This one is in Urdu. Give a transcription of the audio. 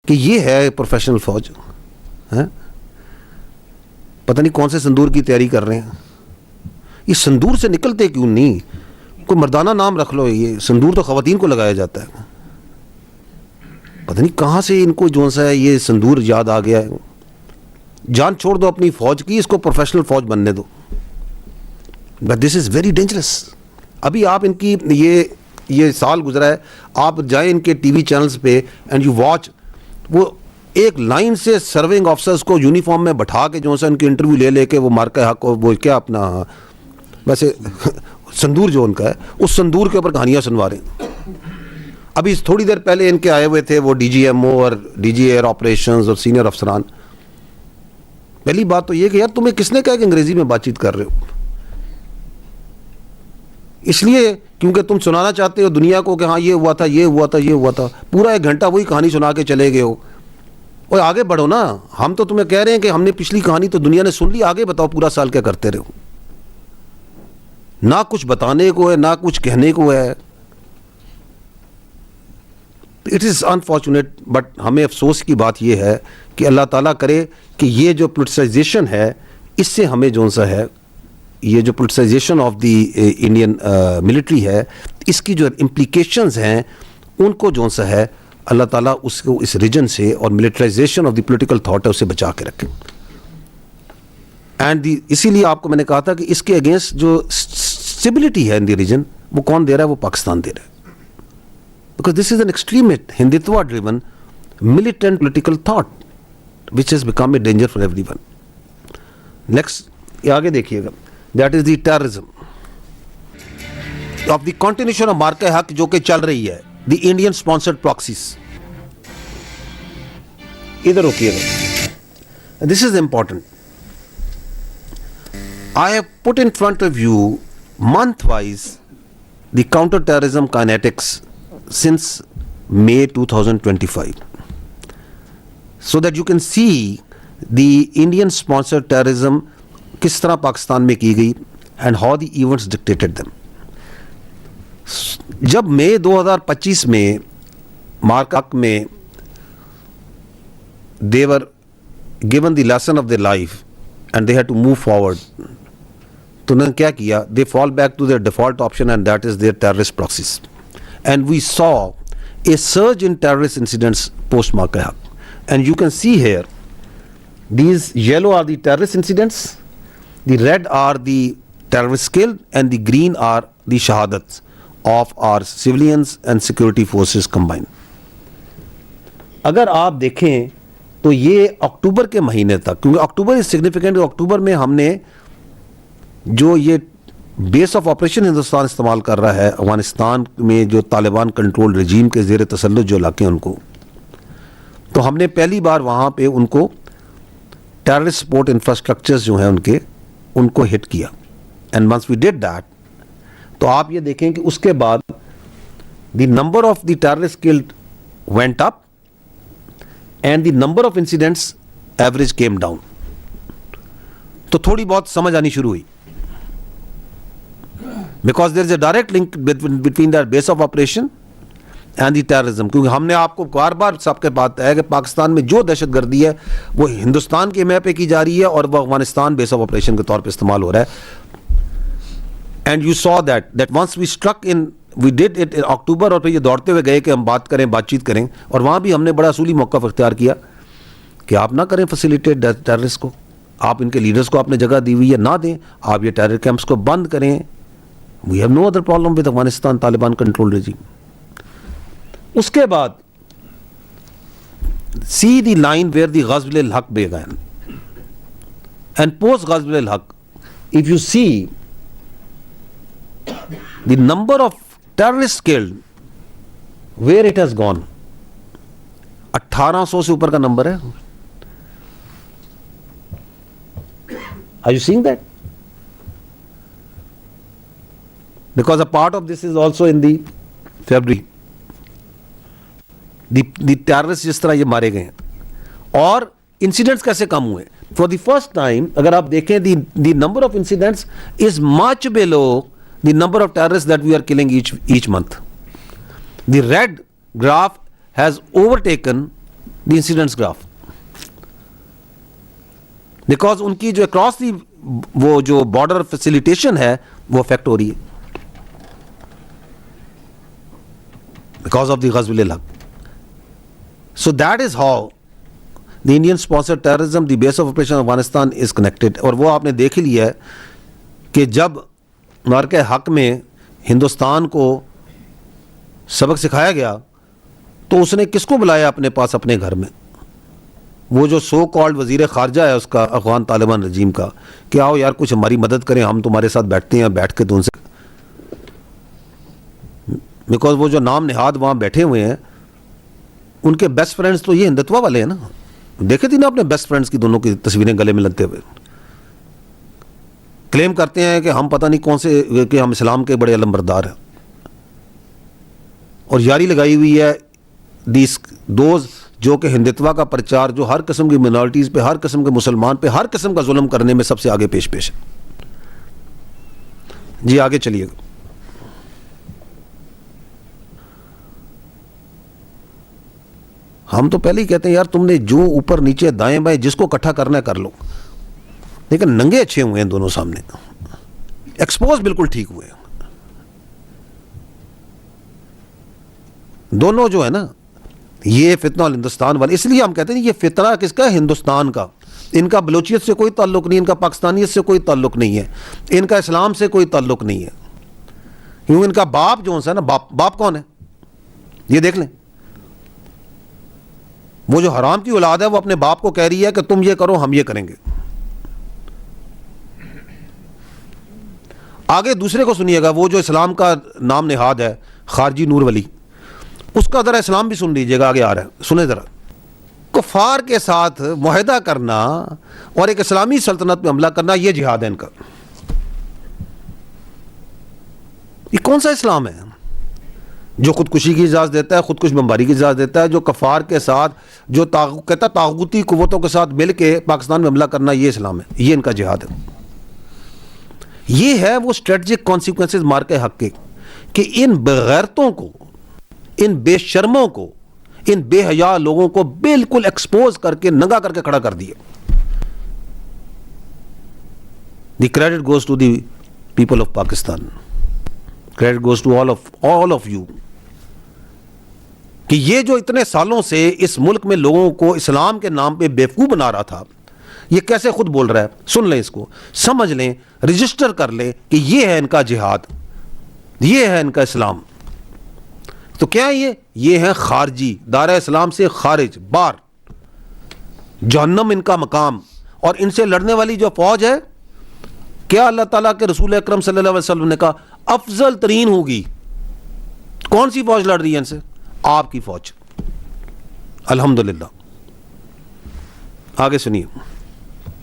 کہ یہ ہے پروفیشنل فوج. پتہ نہیں کون سے صندور کی تیاری کر رہے ہیں. یہ صندور سے نکلتے کیوں نہیں؟ کوئی مردانہ نام رکھ لو. یہ صندور تو خواتین کو لگایا جاتا ہے. پتہ نہیں کہاں سے ان کو جو سا ہے یہ صندور یاد آ گیا ہے. جان چھوڑ دو اپنی فوج کی, اس کو پروفیشنل فوج بننے دو. But this is very dangerous. ابھی آپ ان کی یہ سال گزرا ہے, آپ جائیں ان کے ٹی وی چینلز پہ اینڈ یو واچ, وہ ایک لائن سے سرونگ آفیسرز کو یونیفارم میں بٹھا کے جو سا ان کی انٹرویو لے کے وہ مارکہ حق, وہ کیا اپنا ویسے صندور جو ان کا ہے اس صندور کے اوپر کہانیاں سنوا رہے ہیں. ابھی تھوڑی دیر پہلے ان کے آئے ہوئے تھے وہ ڈی جی ایم او اور ڈی جی ایئر آپریشنز اور سینئر افسران. پہلی بات تو یہ کہ یار تمہیں کس نے کہا کہ انگریزی میں بات چیت کر رہے ہو؟ اس لیے کیونکہ تم سنانا چاہتے ہو دنیا کو کہ ہاں یہ ہوا تھا, یہ ہوا تھا, یہ ہوا تھا. پورا 1 گھنٹہ وہی کہانی سنا کے چلے گئے ہو. اور آگے بڑھو نا. ہم تو تمہیں کہہ رہے ہیں کہ ہم نے پچھلی کہانی تو دنیا نے سن لی, آگے بتاؤ پورا سال کیا کرتے رہو. نہ کچھ بتانے کو ہے, نہ کچھ کہنے کو ہے. اٹ از انفارچونیٹ, بٹ ہمیں افسوس کی بات یہ ہے کہ اللہ تعالیٰ کرے کہ یہ جو پولیٹیسائزیشن ہے اس سے ہمیں جو سا ہے یہ جو politicisation of the Indian military ہے اس کی جو امپلیکیشنز ہیں ان کو جو سا ہے اللہ تعالیٰ اس کو اس ریجن سے اور militarisation of the political thought ہے اسے بچا کے رکھے. اینڈ اسی لیے آپ کو میں نے کہا تھا کہ اس کے اگینسٹ جو اسٹیبلٹی ہے ان دی ریجن وہ کون دے رہا ہے؟ وہ پاکستان دے رہا ہے. Because this is an extremist, Hindutva driven, militant political thought which has become a danger for everyone. Next, یہ آگے دیکھیے گا. That is the terrorism of the continuation of مارکہ حق جو کہ چل رہی ہے, the Indian sponsored proxies. ادھر روکیے گا. This is important. I have put in front of you month-wise the counter-terrorism kinetics since May 2025, so that you can see the Indian sponsored terrorism کس طرح پاکستان میں کی گئی and how the events dictated them. جب مئی 2025 میں مارکہ میں they were given the lesson of their life and they had to move forward, تو انہوں نے کیا کیا؟ they fall back to their default option and that is their terrorist proxies. And we saw a surge in terrorist incidents post Markah Haq. And you can see here, these yellow are the terrorist incidents, the red are the terrorists killed, and the green are the shahadats of our civilians and security forces combined. اگر آپ دیکھیں تو یہ اکتوبر کے مہینے تک, کیونکہ اکتوبر is significant, اکتوبر میں ہم نے جو یہ بیس آف آپریشن ہندوستان استعمال کر رہا ہے افغانستان میں جو طالبان کنٹرول رجیم کے زیر تسلط جو علاقے ہیں ان کو, تو ہم نے پہلی بار وہاں پہ ان کو ٹیررسٹ سپورٹ انفراسٹرکچرز جو ہیں ان کو ہٹ کیا. And once we did that, تو آپ یہ دیکھیں کہ اس کے بعد the number of the terrorist killed went up and the number of incidents average came down. تو تھوڑی بہت سمجھ آنی شروع ہوئی. Because there is a direct link between that base of operation and the terrorism. کیونکہ ہم نے آپ کو بار بار سب کے بات ہے کہ پاکستان میں جو دہشت گردی ہے وہ ہندوستان کے میپ پہ کی جا رہی ہے اور وہ افغانستان بیس آف آپریشن کے طور پہ استعمال ہو رہا ہے. And you saw that once we struck in, we did it in October, اور پھر یہ دوڑتے ہوئے گئے کہ ہم بات کریں, بات چیت کریں, اور وہاں بھی ہم نے بڑا اصولی موقف اختیار کیا کہ آپ نہ کریں فیسیلیٹیٹ ٹیررسٹ کو. آپ ان کے لیڈرز کو آپ نے جگہ دی ہوئی ہے, نہ دیں. آپ یہ ٹیرر کیمپس کو بند کریں. We have no other problem with Afghanistan Taliban control regime. اس کے بعد see the line where the Ghazw al-Haq began. And post Ghazw al-Haq, if you see the number of terrorists killed, where it has gone, 1800 سے اوپر کا نمبر ہے. Are you seeing that? Because a part of this is also in the February. The terrorists جس طرح یہ مارے گئے ہیں اور انسیڈنٹس کیسے کم ہوئے. For the first time اگر آپ دیکھیں the number of incidents is much below the number of terrorists that we are killing each month. The red graph has overtaken the incidents graph, because ان کی جو اکراس دی وہ جو بارڈر فیسیلیٹیشن ہے وہ افیکٹ ہو رہی ہے because of the غزو ul Haq. So that is how the Indian sponsored terrorism, the base of operation Afghanistan is connected. اور وہ آپ نے دیکھ لیا ہے کہ جب معرکہ حق میں ہندوستان کو سبق سکھایا گیا تو اس نے کس کو بلایا اپنے پاس اپنے گھر میں؟ وہ جو سو کالڈ وزیر خارجہ ہے اس کا افغان طالبان رجیم کا, کہ آؤ یار کچھ ہماری مدد کریں, ہم تمہارے ساتھ بیٹھتے ہیں, بیٹھ کے تو ان سے, بیکاز وہ جو نام نہاد وہاں بیٹھے ہوئے ہیں ان کے بیسٹ فرینڈز تو یہ ہندتوا والے ہیں نا. دیکھے تھی نا اپنے بیسٹ فرینڈز کی دونوں کی تصویریں گلے میں لگتے ہوئے, کلیم کرتے ہیں کہ ہم پتہ نہیں کون سے, کہ ہم اسلام کے بڑے علمبردار ہیں, اور یاری لگائی ہوئی ہے دوز جو کہ ہندتوا کا پرچار, جو ہر قسم کی منارٹیز پہ, ہر قسم کے مسلمان پہ, ہر قسم کا ظلم کرنے میں سب سے آگے پیش ہے. جی آگے چلیے گا. ہم تو پہلے ہی کہتے ہیں یار تم نے جو اوپر نیچے دائیں بائیں جس کو اکٹھا کرنا ہے کر لو, لیکن ننگے اچھے ہوئے ہیں دونوں سامنے, ایکسپوز بالکل ٹھیک ہوئے ہیں دونوں جو ہے نا. یہ فتنہ ہندوستان والے, اس لیے ہم کہتے ہیں یہ فتنہ کس کا ہے؟ ہندوستان کا. ان کا بلوچیت سے کوئی تعلق نہیں, ان کا پاکستانیت سے کوئی تعلق نہیں ہے, ان کا اسلام سے کوئی تعلق نہیں ہے. کیوں ان کا باپ جو ہے نا, باپ کون ہے یہ دیکھ لیں. وہ جو حرام کی اولاد ہے وہ اپنے باپ کو کہہ رہی ہے کہ تم یہ کرو ہم یہ کریں گے. آگے دوسرے کو سنیے گا, وہ جو اسلام کا نام نہاد ہے خارجی نور ولی, اس کا ذرا اسلام بھی سن لیجیے گا, آگے آ رہا ہے سنیں ذرا. کفار کے ساتھ معاہدہ کرنا اور ایک اسلامی سلطنت پہ حملہ کرنا یہ جہاد ہے ان کا. یہ کون سا اسلام ہے جو خودکشی کی اجازت دیتا ہے, خودکش بمباری کی اجازت دیتا ہے, جو کفار کے ساتھ جو کہتا ہے طاغوتی قوتوں کے ساتھ مل کے پاکستان میں حملہ کرنا یہ اسلام ہے, یہ ان کا جہاد ہے. یہ ہے وہ اسٹریٹجک کانسیکوینسز مارکے حق کے, کہ ان بغیرتوں کو, ان بے شرموں کو, ان بے حیا لوگوں کو بالکل ایکسپوز کر کے ننگا کر کے کھڑا کر دیا. The credit goes to the people of Pakistan, credit goes to all of you, کہ یہ جو اتنے سالوں سے اس ملک میں لوگوں کو اسلام کے نام پہ بیوقوف بنا رہا تھا, یہ کیسے خود بول رہا ہے. سن لیں اس کو, سمجھ لیں, رجسٹر کر لیں کہ یہ ہے ان کا جہاد, یہ ہے ان کا اسلام. تو کیا یہ ہے خارجی, دائرہ اسلام سے خارج, بار, جہنم ان کا مقام. اور ان سے لڑنے والی جو فوج ہے, کیا اللہ تعالیٰ کے رسول اکرم صلی اللہ علیہ وسلم نے کہا افضل ترین ہوگی. کون سی فوج لڑ رہی ہے ان سے؟ آپ کی فوج. الحمدللہ. آگے سنیے.